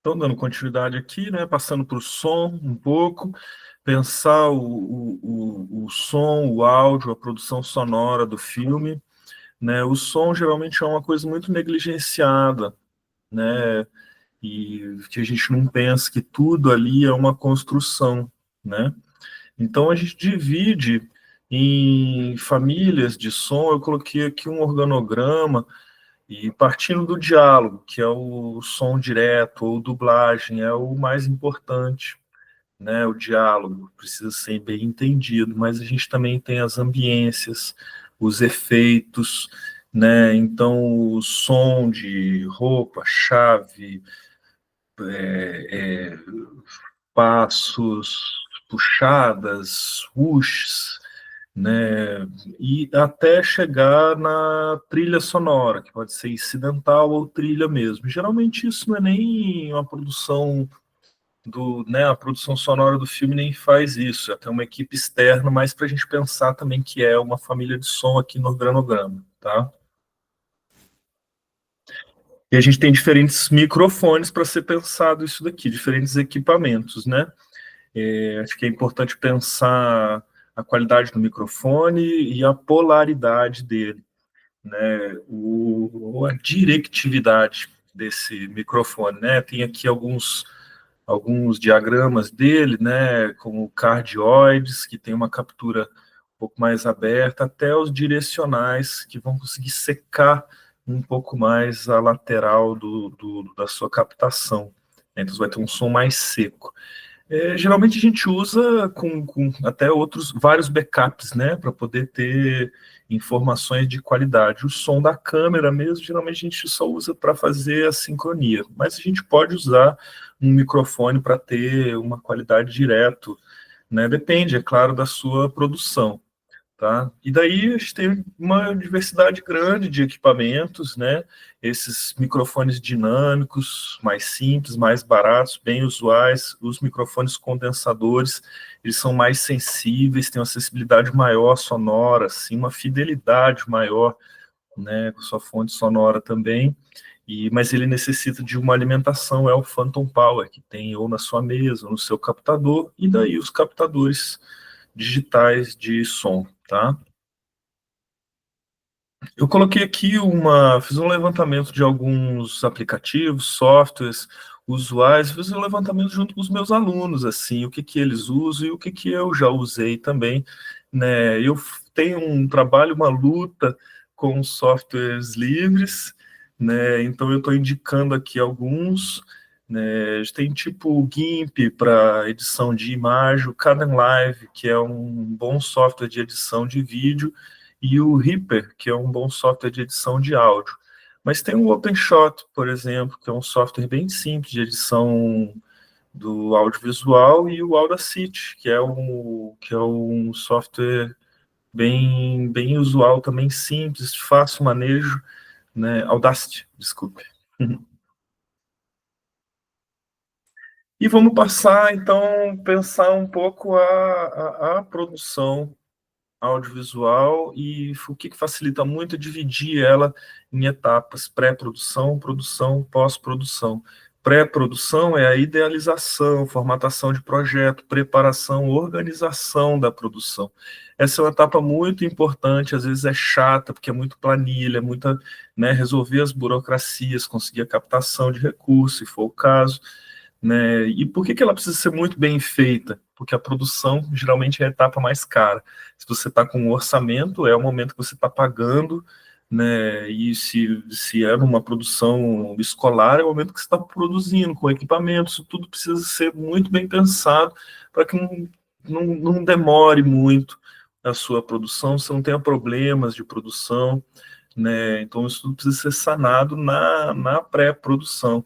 Então, dando continuidade aqui, né, passando para o som um pouco, pensar o som, o áudio, a produção sonora do filme, né? O som geralmente é uma coisa muito negligenciada, né? E que a gente não pensa que tudo ali é uma construção, né? Então a gente divide em famílias de som. Eu coloquei aqui um organograma e partindo do diálogo, que é o som direto ou dublagem, é o mais importante, né? O diálogo precisa ser bem entendido, mas a gente também tem as ambiências, os efeitos, né? Então, o som de roupa, chave, é, passos, puxadas, whooshs, né? E até chegar na trilha sonora, que pode ser incidental ou trilha mesmo. Geralmente isso não é nem uma produção né? A produção sonora do filme nem faz isso. Até uma equipe externa, mas para a gente pensar também que é uma família de som aqui no organograma, tá? E a gente tem diferentes microfones para ser pensado isso daqui, diferentes equipamentos, né? Acho que é importante pensar a qualidade do microfone e a polaridade dele, né? A directividade desse microfone, né? Tem aqui alguns diagramas dele, né? Como cardioides, que tem uma captura um pouco mais aberta, até os direcionais, que vão conseguir secar um pouco mais a lateral da sua captação. Então, você vai ter um som mais seco. Geralmente a gente usa com até vários backups, né, para poder ter informações de qualidade. O som da câmera mesmo, geralmente a gente só usa para fazer a sincronia, mas a gente pode usar um microfone para ter uma qualidade direto, né? Depende, é claro, da sua produção. Tá? E daí a gente tem uma diversidade grande de equipamentos, né? Esses microfones dinâmicos, mais simples, mais baratos, bem usuais. Os microfones condensadores, eles são mais sensíveis, têm uma sensibilidade maior sonora, assim, uma fidelidade maior, né? Com sua fonte sonora também. Mas ele necessita de uma alimentação, é o Phantom Power, que tem ou na sua mesa, ou no seu captador, e daí os captadores digitais de som, tá? Eu coloquei aqui fiz um levantamento de alguns aplicativos, softwares usuais, fiz um levantamento junto com os meus alunos, assim, o que que eles usam e o que que eu já usei também, né? Eu tenho um trabalho, uma luta com softwares livres, né? Então eu estou indicando aqui alguns, né? A gente tem tipo o GIMP para edição de imagem, o Kdenlive, que é um bom software de edição de vídeo, e o Reaper, que é um bom software de edição de áudio. Mas tem o OpenShot, por exemplo, que é um software bem simples de edição do audiovisual, e o Audacity, que é um software bem usual, também simples, de fácil manejo, né? Audacity, desculpe. E vamos passar, então, pensar um pouco a produção audiovisual, e o que facilita muito é dividir ela em etapas: pré-produção, produção, pós-produção. Pré-produção é a idealização, formatação de projeto, preparação, organização da produção. Essa é uma etapa muito importante, às vezes é chata, porque é muito planilha, muita, né, resolver as burocracias, conseguir a captação de recursos, se for o caso, né? E por que ela precisa ser muito bem feita? Porque a produção geralmente é a etapa mais cara. Se você está com um orçamento, é o momento que você está pagando, né? E se é uma produção escolar, é o momento que você está produzindo com equipamentos. Isso tudo precisa ser muito bem pensado para que não demore muito a sua produção, você não tenha problemas de produção, né? Então isso tudo precisa ser sanado na pré-produção.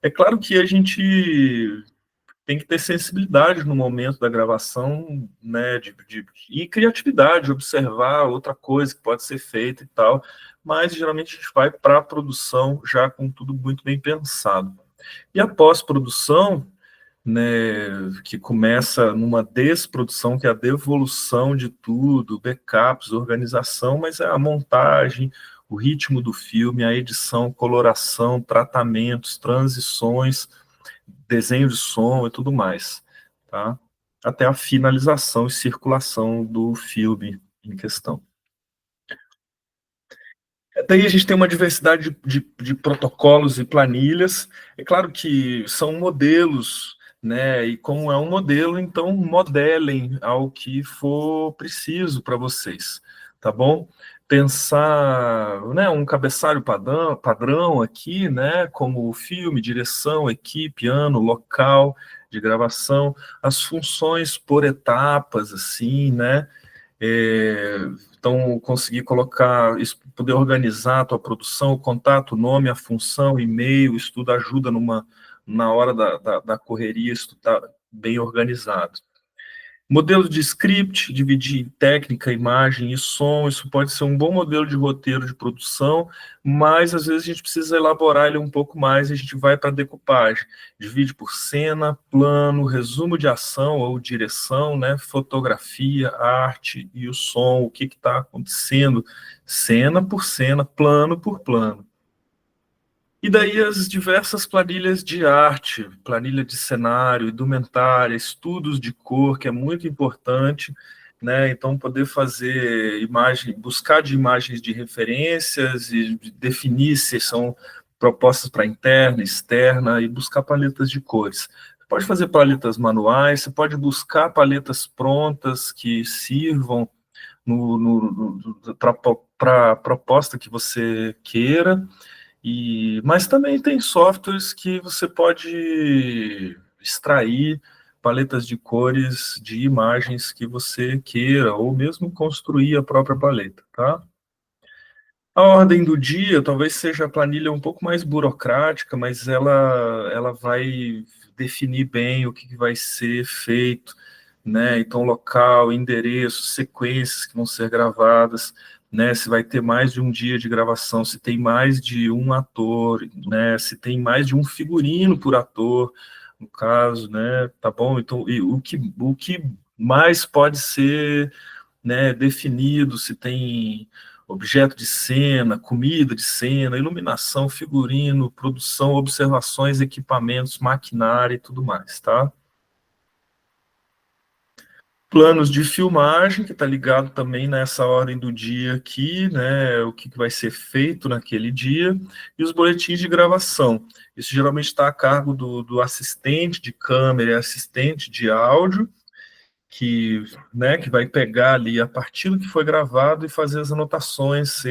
É claro que a gente tem que ter sensibilidade no momento da gravação, né, e criatividade, observar outra coisa que pode ser feita e tal, mas geralmente a gente vai para a produção já com tudo muito bem pensado. E a pós-produção, né, que começa numa desprodução, que é a devolução de tudo, backups, organização, mas é a montagem, o ritmo do filme, a edição, coloração, tratamentos, transições, desenho de som e tudo mais, tá? Até a finalização e circulação do filme em questão. Daí a gente tem uma diversidade de protocolos e planilhas. É claro que são modelos, né? E como é um modelo, então modelem ao que for preciso para vocês, tá bom? Pensar, né, um cabeçalho padrão aqui, né? Como o filme, direção, equipe, ano, local de gravação, as funções por etapas, assim, né? É, então, conseguir colocar, poder organizar a tua produção, o contato, o nome, a função, e-mail, isso tudo ajuda na hora da correria, isso está bem organizado. Modelo de script, dividir em técnica, imagem e som, isso pode ser um bom modelo de roteiro de produção, mas às vezes a gente precisa elaborar ele um pouco mais e a gente vai para a decupagem. Divide por cena, plano, resumo de ação ou direção, né, fotografia, arte e o som, o que está acontecendo, cena por cena, plano por plano. E daí as diversas planilhas de arte, planilha de cenário, indumentária, estudos de cor, que é muito importante, né? Então, poder fazer imagem, buscar de imagens de referências e definir se são propostas para interna, externa, e buscar paletas de cores. Você pode fazer paletas manuais, você pode buscar paletas prontas que sirvam para a proposta que você queira. Mas também tem softwares que você pode extrair paletas de cores de imagens que você queira, ou mesmo construir a própria paleta, tá? A ordem do dia talvez seja a planilha um pouco mais burocrática, mas ela vai definir bem o que vai ser feito, né? Então, local, endereço, sequências que vão ser gravadas, né? Se vai ter mais de um dia de gravação, se tem mais de um ator, né? Se tem mais de um figurino por ator, no caso, né? Tá bom? Então, e o que mais pode ser, né, definido, se tem objeto de cena, comida de cena, iluminação, figurino, produção, observações, equipamentos, maquinária e tudo mais, tá? Planos de filmagem, que está ligado também nessa ordem do dia aqui, né? O que vai ser feito naquele dia, e os boletins de gravação. Isso geralmente está a cargo do assistente de câmera e assistente de áudio, que vai pegar ali a partir do que foi gravado e fazer as anotações,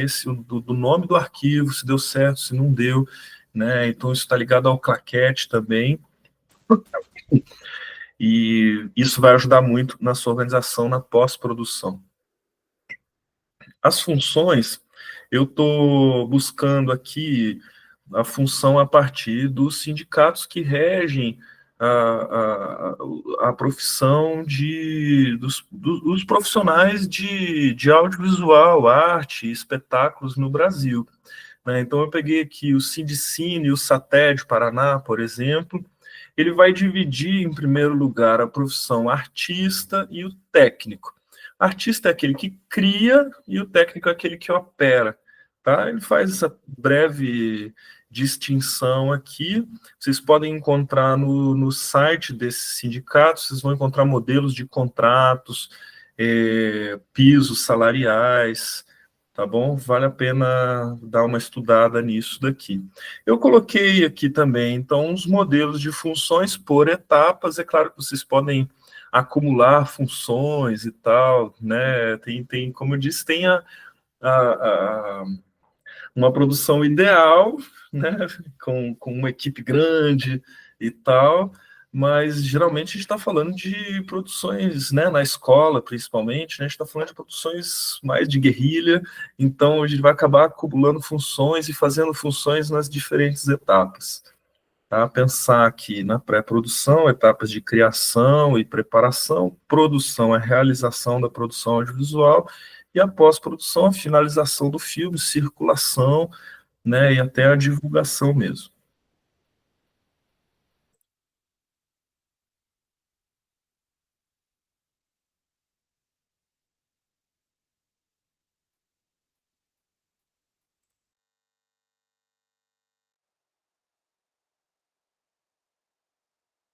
do nome do arquivo, se deu certo, se não deu, né? Então isso está ligado ao claquete também, e isso vai ajudar muito na sua organização na pós-produção. As funções, eu estou buscando aqui a função a partir dos sindicatos que regem a profissão dos profissionais de audiovisual, arte e espetáculos no Brasil, né? Então, eu peguei aqui o Sindicine e o SATED Paraná, por exemplo. Ele vai dividir, em primeiro lugar, a profissão artista e o técnico. Artista é aquele que cria e o técnico é aquele que opera, tá? Ele faz essa breve distinção aqui. Vocês podem encontrar no site desse sindicato, vocês vão encontrar modelos de contratos, pisos salariais, tá bom? Vale a pena dar uma estudada nisso daqui. Eu coloquei aqui também, então, os modelos de funções por etapas. É claro que vocês podem acumular funções e tal, né? Como eu disse, tem uma produção ideal, né? Com uma equipe grande e tal, mas geralmente a gente está falando de produções, né, na escola, principalmente, né, a gente está falando de produções mais de guerrilha, então a gente vai acabar acumulando funções e fazendo funções nas diferentes etapas. Tá? Pensar aqui na pré-produção, etapas de criação e preparação, produção, a realização da produção audiovisual, e a pós-produção, a finalização do filme, circulação, né, e até a divulgação mesmo.